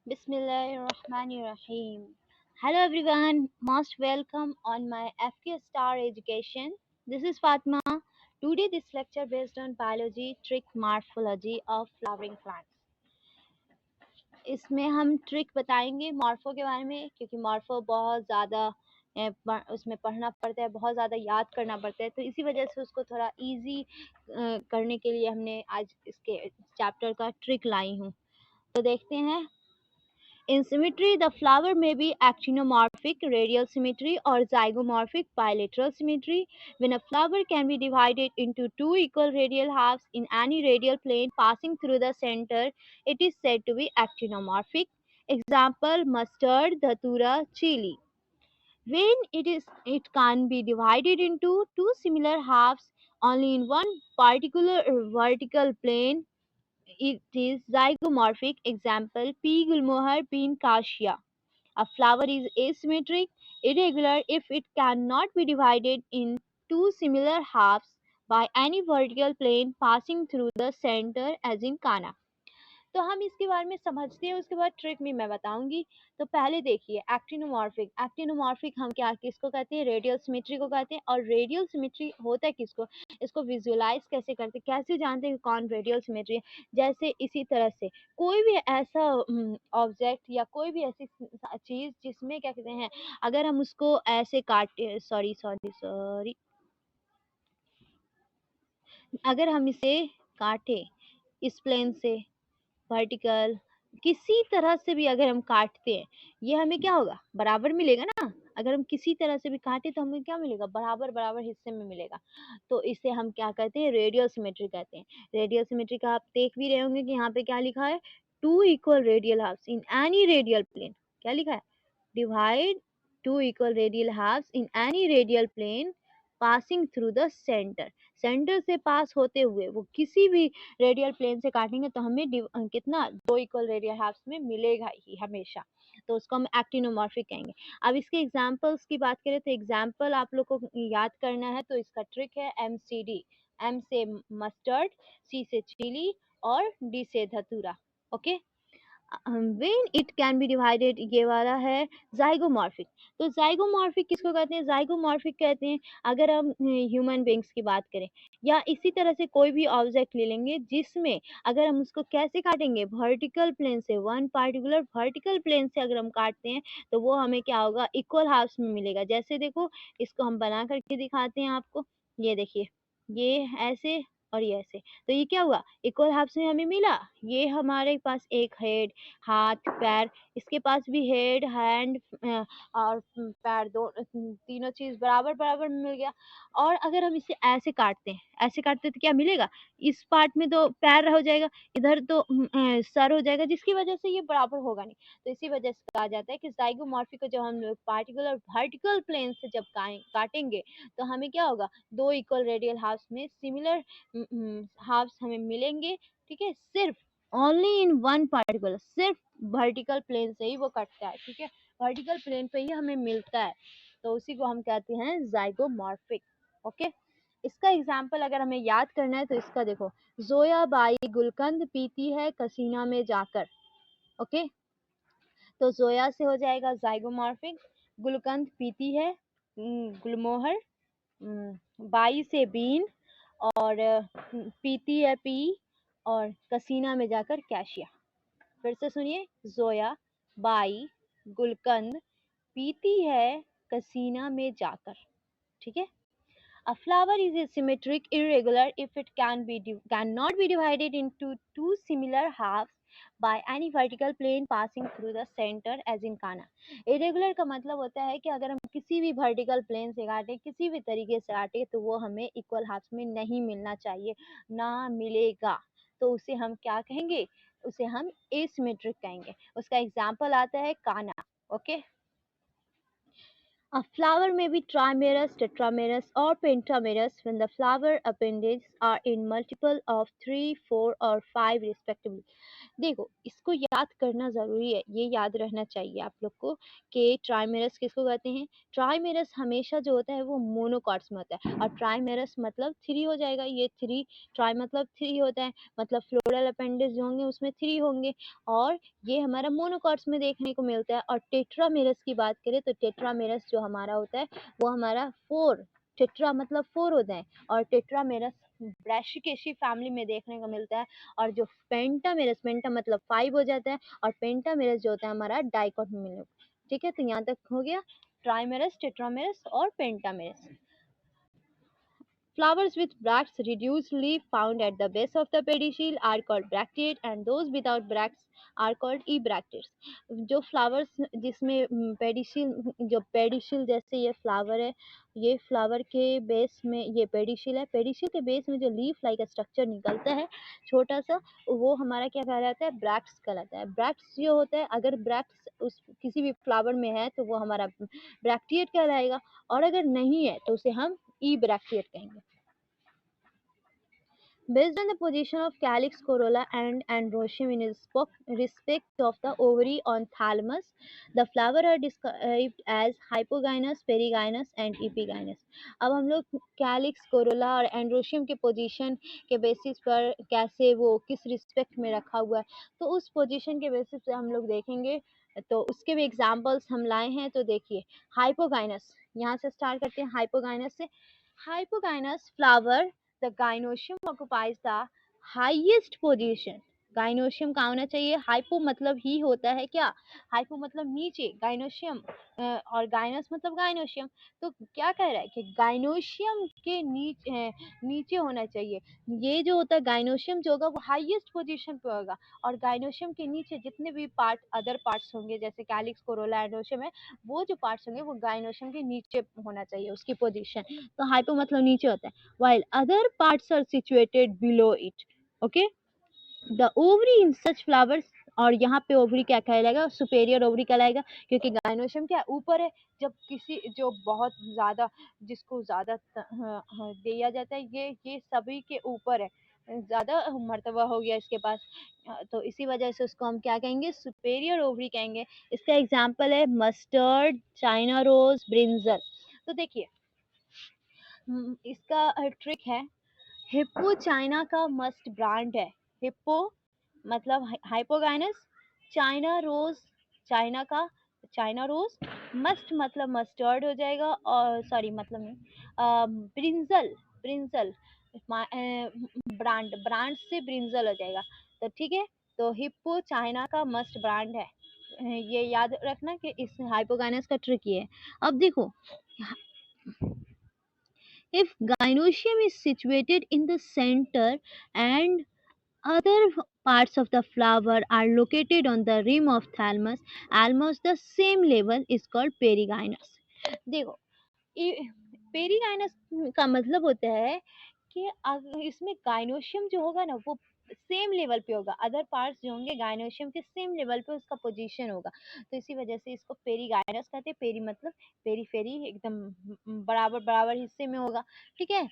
Bismillahirrahmanirrahim. Hello everyone, most welcome on my FK Star Education. This is Fatma. Today this lecture based on biology, trick morphology of flowering plants. इसमें हम trick बताएंगे morpho के बारे में क्योंकि morpho बहुत ज़्यादा उसमें पढ़ना पड़ता है, बहुत ज़्यादा याद करना पड़ता है, तो इसी वजह से उसको थोड़ा इजी करने के लिए हमने आज इसके चैप्टर का ट्रिक लाई हूँ। तो देखते हैं। In symmetry, the flower may be actinomorphic radial symmetry or zygomorphic bilateral symmetry. When a flower can be divided into two equal radial halves in any radial plane passing through the center, it is said to be actinomorphic. Example: mustard, datura, chili. When it can be divided into two similar halves only in one particular vertical plane, it is zygomorphic. Example: P. gulmohar, P. cassia. A flower is asymmetric, irregular if it cannot be divided in two similar halves by any vertical plane passing through the center as in kana. तो हम इसके बारे में समझते हैं, उसके बाद trick में मैं बताऊंगी। तो पहले देखिए एक्टिनोमॉर्फिक। एक्टिनोमॉर्फिक हम क्या किसको कहते हैं? रेडियल सिमेट्री को कहते हैं। और रेडियल सिमेट्री होता है किसको? इसको विजुअलाइज कैसे करते हैं, कैसे जानते हैं कि कौन रेडियल सिमेट्री है? जैसे इसी तरह से कोई भी ऐसा ऑब्जेक्ट या कोई भी ऐसी चीज जिसमें क्या कहते हैं, अगर हम उसको ऐसे काटे, सॉरी सॉरी सॉरी, अगर हम इसे काटे इस प्लेन से वर्टिकल किसी तरह से भी अगर हम काटते हैं, ये हमें क्या होगा? बराबर मिलेगा ना। अगर हम किसी तरह से भी काटे तो हमें क्या मिलेगा? बराबर बराबर हिस्से में मिलेगा। तो इसे हम क्या कहते हैं? रेडियल सिमेट्री कहते हैं। रेडियल सिमेट्री का आप देख भी रहे होंगे कि यहाँ पे क्या लिखा है? Two equal radial halves in any radial plane. क्या लिखा है? Divide two equal radial halves in any radial plane passing through the centre. Centre से पास होते हुए वो किसी भी रेडियल प्लेन से काटेंगे तो हमें कितना? दो इक्वल रेडियल हाफ्स में मिलेगा ही हमेशा। तो उसको हम एक्टिनोमॉर्फिक कहेंगे। अब इसके एग्जांपल्स की बात करें तो एग्जांपल आप लोग को याद करना है, तो इसका ट्रिक है MCD। M से मस्टर्ड, C से चिली और D से धतूरा। Okay. When it can be divided, ये वाला है जाइगोमॉर्फिक। तो जाइगोमॉर्फिक किसको कहते हैं? जाइगोमॉर्फिक कहते हैं अगर हम ह्यूमन बींग्स की बात करें, या इसी तरह से कोई भी ऑब्जेक्ट ले लेंगे जिसमें अगर हम उसको कैसे काटेंगे? वर्टिकल प्लेन से, वन पार्टिकुलर वर्टिकल प्लेन से अगर हम काटते हैं तो वो हमें क्या होगा? इक्वल हाफ्स में मिलेगा। जैसे देखो, इसको हम बना करके दिखाते हैं आपको। ये देखिए, ये ऐसे और ये ऐसे, तो ये क्या हुआ? इक्वल हाफ्स में हमें मिला। ये हमारे पास एक हेड, हाथ, पैर, इसके पास भी हेड, हैंड और पैर, दो तीनों चीज बराबर बराबर मिल गया। और अगर हम इसे ऐसे काटते हैं, ऐसे काटते हैं तो क्या मिलेगा? इस पार्ट में तो पैर हो जाएगा, इधर तो सर हो जाएगा, जिसकी वजह से ये बराबर होगा नहीं। तो इसी वजह से कहा जाता है कि जाइगोमॉर्फिक को जब हम लोग पार्टिकुलर वर्टिकल प्लेन से जब काटेंगे तो हमें क्या होगा? दो इक्वल रेडियल हाफ्स में सिमिलर हाफ्स हमें मिलेंगे। ठीक है, सिर्फ ओनली इन वन पार्टिकुलर, सिर्फ वर्टिकल प्लेन से ही वो कटता है। ठीक है, वर्टिकल प्लेन पे ही हमें मिलता है, तो उसी को हम कहते हैं जाइगोमॉर्फिक। ओके। इसका एग्जाम्पल अगर हमें याद करना है तो इसका देखो, जोया बाई गुलकंद पीती है कसीना में जाकर। ओके, तो जोया से हो जाएगा जाइगोमॉर्फिक, गुलकंद पीती है गुलमोहर, बाई से बीन, और पीती है पी, और कसीना में जाकर कैशिया। फिर से सुनिए, जोया बाई गुलकंद पीती है कसीना में जाकर। ठीक है। A flower is symmetric, irregular if it cannot be divided into two similar halves by any vertical plane passing through the center as in kana. Irregular का मतलब होता है कि अगर हम किसी भी vertical plane से काटें, किसी भी तरीके से काटें, तो वो हमें equal halves में नहीं मिलना चाहिए, ना मिलेगा। तो उसे हम क्या कहेंगे? उसे हम asymmetric कहेंगे। उसका एग्जाम्पल आता है काना। Okay. A flower may be trimerous, tetramerous, or pentamerous when the flower appendages are in multiple of 3, 4, or 5 respectively. देखो, इसको याद करना ज़रूरी है, ये याद रहना चाहिए आप लोग को कि ट्राइमेरस किसको कहते हैं? ट्राइमेरस हमेशा जो होता है वो मोनोकॉट्स में होता है और ट्राइमेरस मतलब 3 हो जाएगा, ये 3 ट्राई मतलब 3 होता है, मतलब फ्लोरल अपेंडेज जो होंगे उसमें 3 होंगे और ये हमारा मोनोकॉट्स में देखने को मिलता है। और टेट्रामेरस की बात करें तो टेट्रामेरस जो हमारा होता है वो हमारा 4, टेट्रा मतलब 4 होता है और टेट्रामेरस ब्रैसिकेसी फैमिली में देखने को मिलता है। और जो पेंटामेरस, पेंटा मतलब 5 हो जाता है और पेंटामेरस जो होता है हमारा डाइकोटोमिनस। ठीक है, तो यहाँ तक हो गया ट्राइमेरस, टेट्रामेरस और pentamerous. Flowers with bracts, reduced leaf found at the base of the pedicel are called bracteate and those without bracts are called ebracteates. जो फ्लावर्स जिसमें पेडिसिल, जो पेडिसिल जैसे ये फ्लावर है, ये फ्लावर के बेस में ये पेडिसिल है, पेडिसिल के बेस में जो लीफ लाइक स्ट्रक्चर निकलता है छोटा सा, वो हमारा क्या कहलाता है? ब्रैक्ट्स कहलाता है। ब्रैक्ट्स जो होता है, अगर ब्रैक्ट्स उस किसी भी फ्लावर में है तो वो हमारा ब्रैक्टिएट कहलाएगा और अगर नहीं है तो उसे हम ई ब्रैक्टिएट कहेंगे। Based on the position of calyx, corolla and androecium in respect of the ovary on thalamus, the flower are described as hypogynous, perigynous and epigynous. अब हम लोग कैलिक्स, कोरोला और एंड्रोशियम के पोजीशन के बेसिस पर कैसे वो किस रिस्पेक्ट में रखा हुआ है, तो उस पोजीशन के बेसिस पे हम लोग देखेंगे। तो उसके भी एग्जांपल्स हम लाए हैं, तो देखिए हाइपोगाइनस, यहाँ से स्टार्ट करते हैं हाइपोगाइनस से। Hypogynous flower, the gynoecium occupies the highest position. Gynoecium कहाँ होना चाहिए? हाइपो मतलब ही होता है क्या? हाइपो मतलब नीचे, गाइनोशियम और गाइनस मतलब गाइनोशियम। तो क्या कह रहा है कि गाइनोशियम के नीचे होना चाहिए। ये जो होता है गाइनोशियम जो होगा वो हाईएस्ट पोजीशन पे होगा और गाइनोशियम के नीचे जितने भी पार्ट अदर पार्ट्स होंगे जैसे कैलिक्स, कोरोला, एंड्रोशियम है, वो जो पार्ट्स होंगे वो गाइनोशियम के नीचे होना चाहिए उसकी पोजीशन। तो हाइपो मतलब नीचे होता है, while other parts are situated below it. Okay, the ovary in such flowers, और यहाँ पे ओवरी क्या कहलाएगा? सुपेरियर ओवरी कहलाएगा, क्योंकि गाइनोशियम क्या ऊपर है। जब किसी जो बहुत ज्यादा, जिसको ज्यादा दिया जाता है, ये सभी के ऊपर है, ज्यादा मर्तबा हो गया इसके पास, तो इसी वजह से उसको हम क्या कहेंगे? सुपेरियर ओवरी कहेंगे। इसका एग्जाम्पल है मस्टर्ड, चाइना रोज, ब्रिंजल। तो देखिए इसका ट्रिक है, हिप्पो चाइना का मस्ट ब्रांड है। हिप्पो मतलब हाइपोगाइनस, चाइना रोज चाइना का, चाइना रोज, मस्ट मतलब मस्टर्ड हो जाएगा, और सॉरी मतलब नहीं, ब्रिंजल, ब्रिंजल ब्रांड, ब्रांड से ब्रिंजल हो जाएगा। तो ठीक है, तो हिप्पो चाइना का मस्ट ब्रांड है। ये याद रखना कि इस हाइपोगाइनस का ट्रिक ये है। अब देखो, if gynoecium is situated in the center and other parts of the flower are located on the rim of thalamus, almost the same level is called perigynous. देखो, पेरीगाइनस का मतलब होता है कि इसमें गाइनोशियम जो होगा ना वो सेम लेवल पे होगा, अदर पार्ट्स जो होंगे गाइनोशियम के सेम लेवल पे उसका पोजीशन होगा, तो इसी वजह से इसको पेरीगाइनस कहते हैं। पेरी मतलब पेरी फेरी, एकदम बराबर बराबर हिस्से में होगा। ठीक है,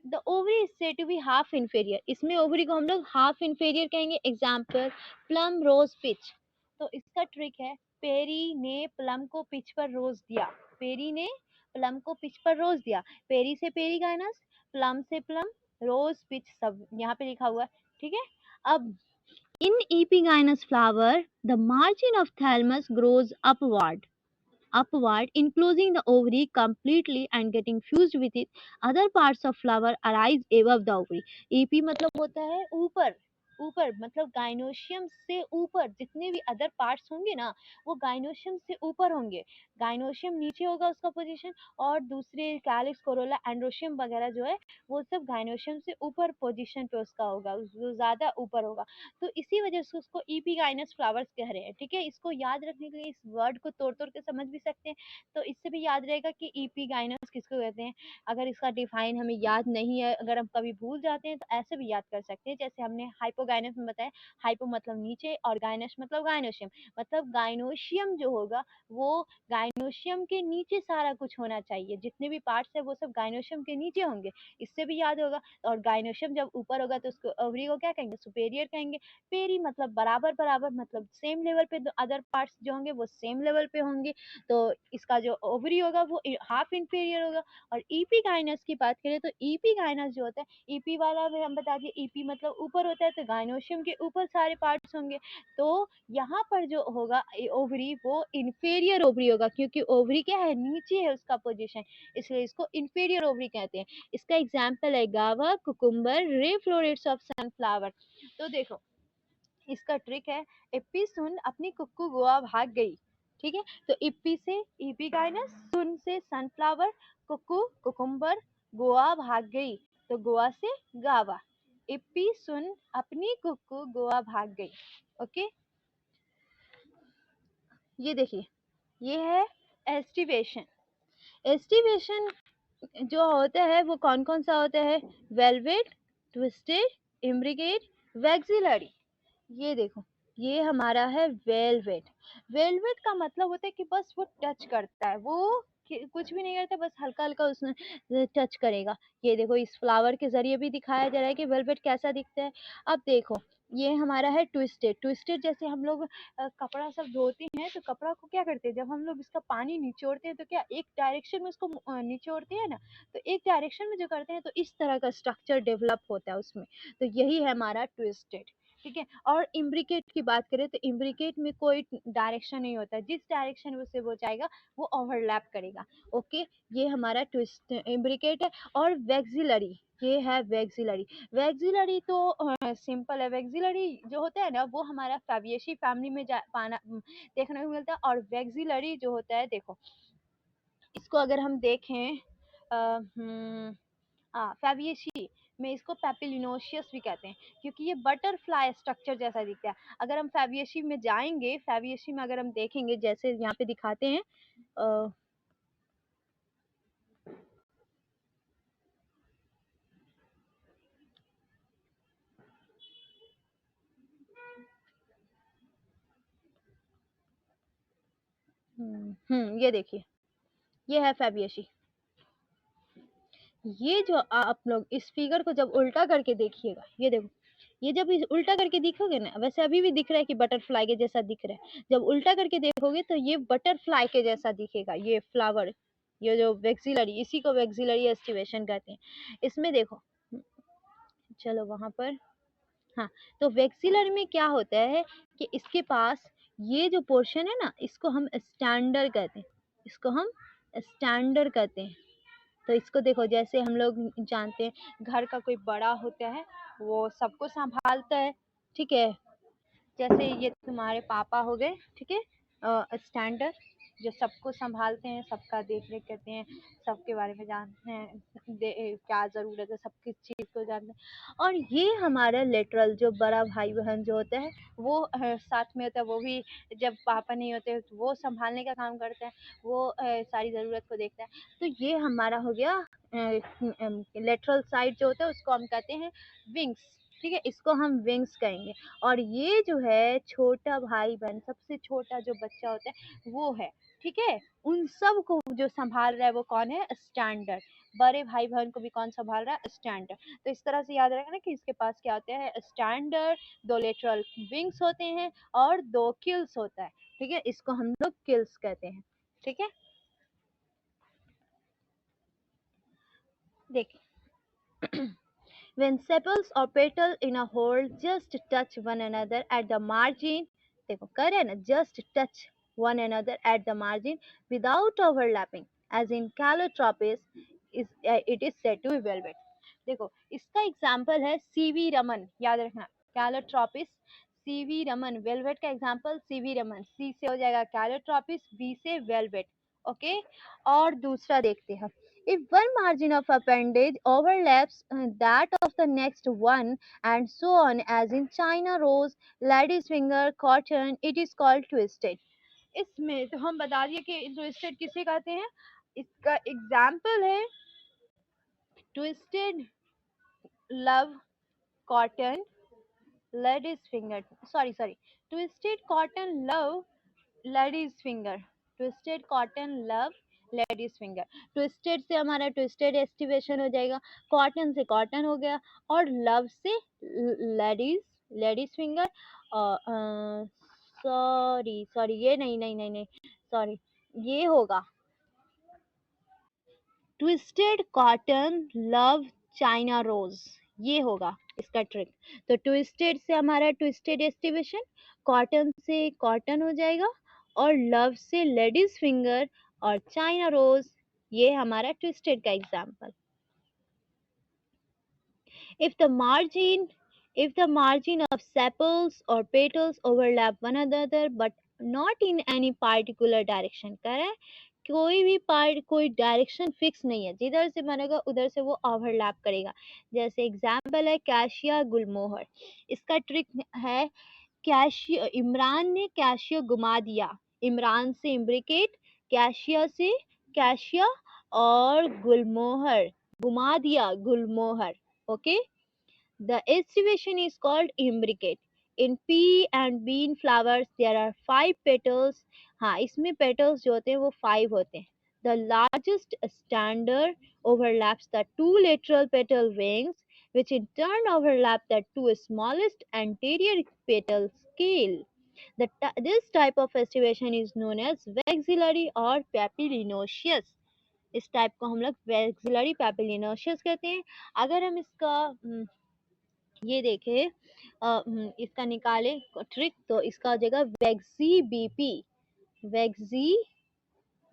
the ovary is said to be half inferior, इसमें ओवरी को हम लोग हाफ इन्फेरियर कहेंगे। Example plum rose peach. तो इसका ट्रिक है, पेरी ने प्लम को पिच पर रोज दिया, पेरी ने प्लम को पिच पर रोज दिया, पेरी से पेरी गाइनस, प्लम से प्लम, रोज पिच सब यहाँ पे लिखा हुआ है। ठीक है, अब in epigynous flower the margin of thalamus grows upward, enclosing the ovary completely and getting fused with it. Other parts of flower arise above the ovary. EP मतलब होता है ऊपर, ऊपर मतलब गाइनोशियम से ऊपर जितने भी अदर पार्ट्स होंगे ना वो गाइनोशियम से ऊपर होंगे। गाइनोशियम नीचे होगा उसका पोजीशन, और दूसरे कैलिक्स, कोरोला, एंड्रोशियम वगैरह जो है वो सब गाइनोशियम से ऊपर पोजीशन पे उसका होगा, वो ज्यादा ऊपर होगा। तो इसी वजह से उसको ईपीगाइनस फ्लावर्स कह रहे हैं। ठीक है, इसको याद रखने के लिए इस वर्ड को तोड़ तोड़ के समझ भी सकते हैं, तो इससे भी याद रहेगा कि ईपीगाइनस किसको कहते हैं। अगर इसका डिफाइन हमें याद नहीं है, अगर हम कभी भूल जाते हैं तो ऐसे भी याद कर सकते हैं, जैसे हमने हाइपोगाइनस हाइपोगाइनस में बताया, हाइपो मतलब नीचे और गाइनस मतलब गाइनोशियम, मतलब गाइनोशियम जो होगा वो गाइनोशियम के नीचे सारा कुछ होना चाहिए, जितने भी पार्ट्स है वो सब गाइनोशियम के नीचे होंगे, इससे भी याद होगा। और गाइनोशियम जब ऊपर होगा तो उसको ओवरी को क्या कहेंगे, सुपेरियर कहेंगे। पेरी मतलब बराबर बराबर, मतलब सेम लेवल पे, अदर पार्ट्स जो होंगे वो सेम लेवल पे होंगे, तो इसका जो ओवरी होगा वो हाफ इंफीरियर होगा। और ईपी गाइनस की बात करें तो ईपी गाइनस जो होता है, ईपी वाला भी हम बता दिए, ईपी मतलब ऊपर होता है, तो गाइनोशियम के ऊपर सारे पार्ट्स होंगे, तो यहाँ पर जो होगा ओवरी वो इंफीरियर ओवरी होगा, क्योंकि ओवरी क्या है, नीचे है उसका पोजीशन, इसलिए इसको इंफीरियर ओवरी कहते हैं। इसका एग्जाम्पल है गावा, cucumber, ray florets of sunflower. तो देखो इसका ट्रिक है, इप्पी सुन अपनी कुक्कू गोवा भाग गई, ठीक है, तो इप्पी से ईपी गाइनस, सुन से सनफ्लावर, कुक्कू कुकुम्बर, गोवा भाग गई, तो गोवा से गावा, इप्पी सुन अपनी कुक्कू गोवा भाग गई। ओके, ये देखिए, ये है एस्टिवेशन। एस्टिवेशन जो होता है वो कौन कौन सा होता है, वेलवेट, ट्विस्टेड, इम्ब्रिकेट, वैक्सिलरी। ये देखो, ये हमारा है वेलवेट। वेलवेट का मतलब होता है कि बस वो टच करता है, वो कुछ भी नहीं करता, बस हल्का हल्का उसमें टच करेगा। ये देखो इस फ्लावर के जरिए भी दिखाया जा रहा है कि वेलवेट कैसा दिखता है। अब देखो ये हमारा है ट्विस्टेड। ट्विस्टेड जैसे हम लोग कपड़ा सब धोते हैं, तो कपड़ा को क्या करते हैं, जब हम लोग इसका पानी निचोड़ते हैं तो क्या एक डायरेक्शन में उसको निचोड़ते हैं ना, तो एक डायरेक्शन में जो करते हैं तो इस तरह का स्ट्रक्चर डेवलप होता है उसमें, तो यही है हमारा ट्विस्टेड, ठीक है। और इम्ब्रिकेट की बात करें तो इम्ब्रिकेट में कोई डायरेक्शन नहीं होता, जिस डायरेक्शन में से वो जाएगा वो ओवरलैप करेगा। ओके, ये हमारा ट्विस्ट इम्ब्रिकेट है। और वैक्सिलरी, ये है वैक्सिलरी। वैक्सिलरी तो सिंपल है, वैक्सिलरी जो होता है ना वो हमारा फैबिएसी फैमिली में पाना देखने को मिलता है। और वैक्सिलरी जो होता है, देखो इसको अगर हम देखें, फैबिएसी में इसको पैपिलिनोशियस भी कहते हैं, क्योंकि ये बटरफ्लाई स्ट्रक्चर जैसा दिखता है। अगर हम फैबिएसी में जाएंगे, फैबिएसी में अगर हम देखेंगे, जैसे यहाँ पे दिखाते हैं, ये देखिए, ये है फैबिएसी। ये जो आप लोग इस फिगर को जब उल्टा करके देखिएगा, ये देखो, ये जब उल्टा करके देखोगे ना, वैसे अभी भी दिख रहा है कि बटरफ्लाई के जैसा दिख रहा है, जब उल्टा करके देखोगे तो ये बटरफ्लाई के जैसा दिखेगा, ये फ्लावर, ये जो वैक्सिलरी, इसी को वैक्सिलरी एस्टिवेशन कहते हैं। इसमें देखो, चलो वहां पर, हाँ, तो वैक्सिलरी में क्या होता है कि इसके पास ये जो पोर्शन है ना, इसको हम स्टैंडर्ड कहते हैं, इसको हम स्टैंडर्ड कहते हैं। तो इसको देखो, जैसे हम लोग जानते हैं घर का कोई बड़ा होता है वो सबको संभालता है, ठीक है, जैसे ये तुम्हारे पापा हो गए, ठीक है, स्टैंडर्ड जो सबको संभालते हैं, सबका देख रेख करते हैं, सबके बारे में जानते हैं, क्या ज़रूरत है सबकी चीज़ को जानते हैं। और ये हमारा लेटरल जो बड़ा भाई बहन जो होता है वो साथ में होता है, वो भी जब पापा नहीं होते तो वो संभालने का काम करता है, वो सारी ज़रूरत को देखता है। तो ये हमारा हो गया लेटरल साइड जो होता है, उसको हम कहते हैं विंग्स, ठीक है, इसको हम विंग्स कहेंगे। और ये जो है छोटा भाई बहन, सबसे छोटा जो बच्चा होता है वो है, ठीक है, उन सब को जो संभाल रहा है वो कौन है, स्टैंडर्ड। बड़े भाई बहन को भी कौन संभाल रहा है, स्टैंडर्ड। तो इस तरह से याद रखना कि इसके पास क्या होता है, स्टैंडर्ड, दो लेटरल विंग्स होते हैं और दो किल्स होता है, ठीक है, इसको हम लोग किल्स कहते हैं, ठीक है। देखिए when sepals or petals in a whole just touch one another at the margin, देखो कर है ना, just touch one another at the margin without overlapping, as in calotropis, is it is said to be velvet। देखो इसका example है CV Raman, याद रखना, Calotropis, CV Raman, velvet का एग्जाम्पल सीवी रमन, सी से हो जाएगा कैलोट्रोपिस, बी से वेलवेट, ओके। और दूसरा देखते हैं, if one margin of appendage overlaps that of the next one and so on, as in China rose, lady's finger, cotton, it is called twisted। इसमें तो हम बता दिए कि ट्विस्टेड किसे कहते हैं, इसका एग्जाम्पल है twisted love cotton, ladies finger, sorry sorry, twisted cotton love ladies finger, twisted cotton love ladies finger. Twisted से हमारा ट्विस्टेड एस्टिवेशन हो जाएगा, कॉटन से कॉटन हो गया, और लव से ladies, ladies finger. Sorry sorry, ये नहीं नहीं नहीं नहीं, सॉरी, ये होगा twisted cotton love China rose, ये होगा इसका ट्रिक। तो ट्विस्टेड से हमारा ट्विस्टेड एस्टिवेशन, कॉटन से कॉटन हो जाएगा, और लव से लेडीज फिंगर, और चाइना रोज, ये हमारा ट्विस्टेड का example. If the margin if the margin of sepals or petals overlap one another but not in any particular direction, कह रहा है कोई भी पार्ट, कोई डायरेक्शन फिक्स नहीं है, जिधर से बनेगा उधर से वो ओवरलैप करेगा। जैसे एग्जाम्पल है कैशिया गुलमोहर, इसका ट्रिक है कैशिया, इमरान ने कैशिया घुमा दिया, इमरान से इम्ब्रिकेट, कैशिया से कैशिया, और गुलमोहर, घुमा दिया गुलमोहर। Okay, the estivation is called imbricate. In pea and bean flowers there are 5 petals. हाँ, इसमें petals जो होते हैं वो 5 होते हैं. The largest standard overlaps the 2 lateral petal wings, which in turn overlap the 2 smallest anterior petal scale. This type of estivation is known as vexillary or papilionaceous. इस type को हम लोग vexillary papilionaceous कहते हैं। अगर हम इसका ये देखे इसका निकाले ट्रिक, तो इसका हो जाएगा वेक्सी बीपी, वेक्सी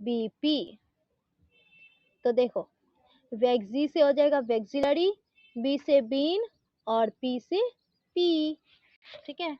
बीपी। तो देखो, वेक्सी से हो जाएगा वेक्सिलरी, बी से बीन, और पी से पी। ठीक है,